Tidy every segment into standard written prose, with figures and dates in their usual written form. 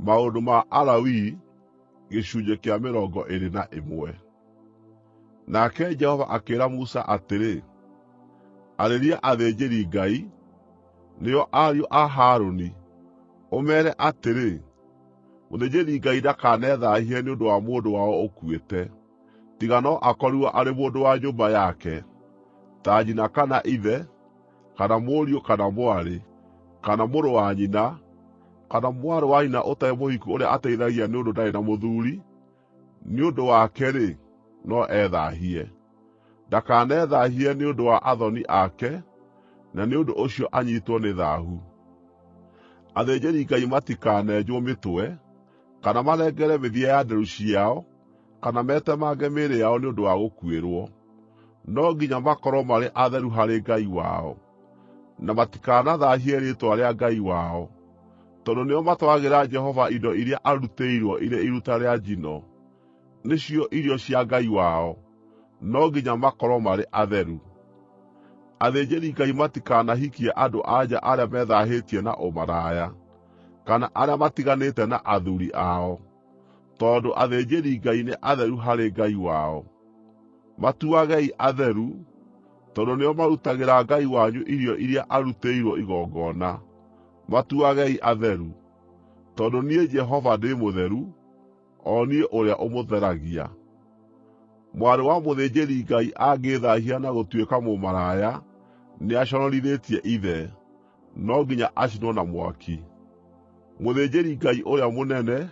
Maũndũ ma Alawii gĩcunjĩ kĩa 21. Nake Jehova akĩĩra Musa atĩrĩ, arĩria athĩnjĩri-Ngai, nĩo ariũ a Harũni, ũmeere atĩrĩ, mũthĩnjĩri-Ngai ndakanethaahie nĩ ũndũ wa mũndũ wao ũkuĩte, tiga no akorirwo arĩ mũndũ wa nyũmba yake, ta nyina kana ithe, kana mũriũ kana mwarĩ, kana mũrũ wa nyina, kana mwarĩ wa nyina ũtarĩ mũhiku ũrĩa ateithagia nĩ ũndũ ndarĩ na mũthuuri, nĩ ũndũ wake-rĩ, no ethaahie. Ndakanethaahie nĩ ũndũ wa athoni ake, na nĩ ũndũ ũcio anyiitwo nĩ thaahu. Athĩnjĩri-Ngai matikanenjwo mĩtwe, kana marengere mĩthia ya nderu ciao, kana metemange mĩĩrĩ yao nĩ ũndũ wa gũkuĩrwo. No nginya makorwo marĩ atheru harĩ Ngai wao, na matikanathaahie rĩĩtwa rĩa Ngai wao, tondũ nĩo matwaragĩra Jehova indo iria arutĩirwo irĩ iruta rĩa njino, nĩcio irio cia Ngai wao, no nginya makorwo marĩ atheru. Athĩnjĩri-Ngai matikanahikie andũ-a-nja arĩa methaahĩtie na ũmaraya, kana arĩa matiganĩte na athuuri ao, tondũ athĩnjĩri-Ngai nĩ atheru harĩ Ngai wao. Matuagei atheru, tondũ nĩo marutagĩra Ngai wanyu irio iria arutĩirwo igongona. Matuagei atheru, tondũ niĩ Jehova ndĩ mũtheru, o niĩ ũrĩa ũmũtheragia. Mwarĩ wa mũthĩnjĩri-Ngai angĩĩthaahia na gũtuĩka mũmaraya, nĩaconorithĩtie ithe, no nginya acinwo na mwaki. Mũthĩnjĩri-Ngai ũrĩa mũnene,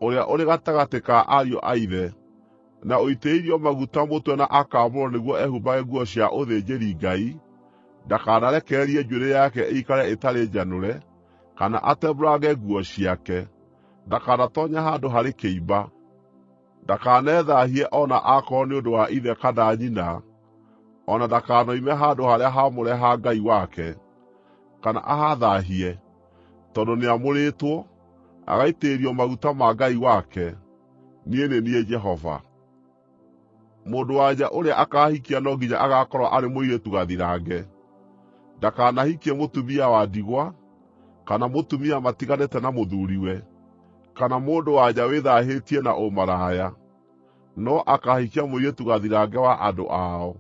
ũrĩa ũrĩ gatagatĩ ka ariũ a ithe, na ũitĩrĩirio maguta mũtwe na akaamũrwo nĩguo ehumbage nguo cia ũthĩnjĩri-Ngai, ndakanarekererie njuĩrĩ yake ĩikare ĩtarĩ njanũre, kana atembũrange nguo ciake, ndakanatoonya handũ harĩ kĩimba, ndakanethaahie o na akorwo nĩ ũndũ wa ithe kana nyina, o na ndakanoime handũ harĩa haamũre ha Ngai wake, kana ahathaahie, tondũ nĩamũrĩtwo, agaitĩrĩrio maguta ma Ngai wake. Niĩ nĩ niĩ Jehova. Mũndũ-wa-nja ũrĩa akaahikia no nginya agaakorwo arĩ mũirĩtu gathirange. Ndakanahikie mũtumia wa ndigwa, kana mũtumia matiganĩte na mũthuuriwe, kana mũndũ-wa-nja wĩthaahĩtie na ũmaraya, no akaahikia mũirĩtu gathirange wa andũ ao,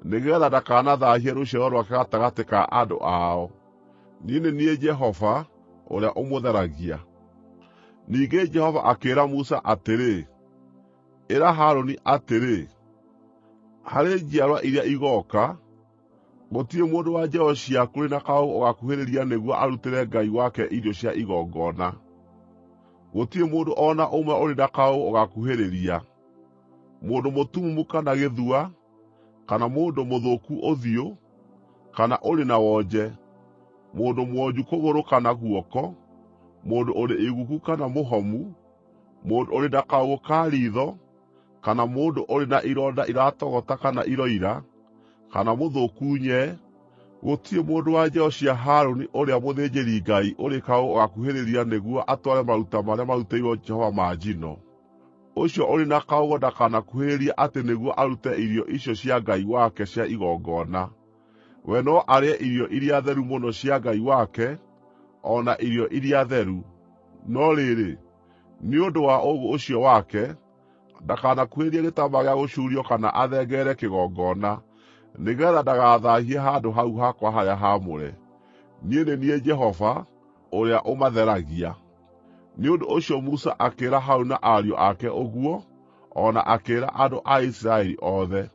nĩgeetha ndakanathaahie rũciaro rwake gatagatĩ ka andũ ao. Niĩ nĩ niĩ Jehova, ũrĩa ũmũtheragia. Ningĩ Jehova akĩĩra Musa atĩrĩ, ĩra Harũni atĩrĩ, harĩ njiarwa iria igooka, gũtirĩ mũndũ wa njiaro ciaku ũrĩ na kaũũgũ ũgakuhĩrĩria nĩguo arutĩre Ngai wake irio cia igongona. Gũtirĩ mũndũ o na ũmwe ũrĩ na kaũũgũ ũgakuhĩrĩria, mũndũ mũtumumu kana gĩthua, kana mũndũ mũthũku ũthiũ, kana ũrĩ na wonje, mũndũ mwonju kũgũrũ kana guoko, mũndũ ũrĩ iguku kana mũhomu, mũndũ ũrĩ na kaũũgũ ka riitho, kana mũndũ ũrĩ na ironda iratogota kana iroira, kana mũthũku nye. Gũtirĩ mũndũ wa njiaro cia Harũni ũrĩa mũthĩnjĩri-Ngai ũrĩ kaũũgũ ũgakuhĩrĩria nĩguo atware maruta marĩa marutĩirwo Jehova ma njino. Ũcio ũrĩ na kaũũgũ ndakanakuhĩrĩrie atĩ nĩguo arute irio icio cia Ngai wake cia igongona. We no arĩe irio iria theru mũno cia Ngai wake, o na irio iria theru. No rĩrĩ, nĩ ũndũ wa ũũgũ ũcio wake, ndakanakuhĩrĩrie gĩtambaya gĩa gũcuurio kana athengerere kĩgongona, nĩgeetha ndagathaahie handũ hau hakwa harĩa haamũre. Niĩ nĩ niĩ Jehova, ũrĩa ũmatheragia. Nĩ ũndũ ũcio Musa akĩĩra Harũni na ariũ ake ũguo, o na akĩĩra andũ a Isiraeli othe.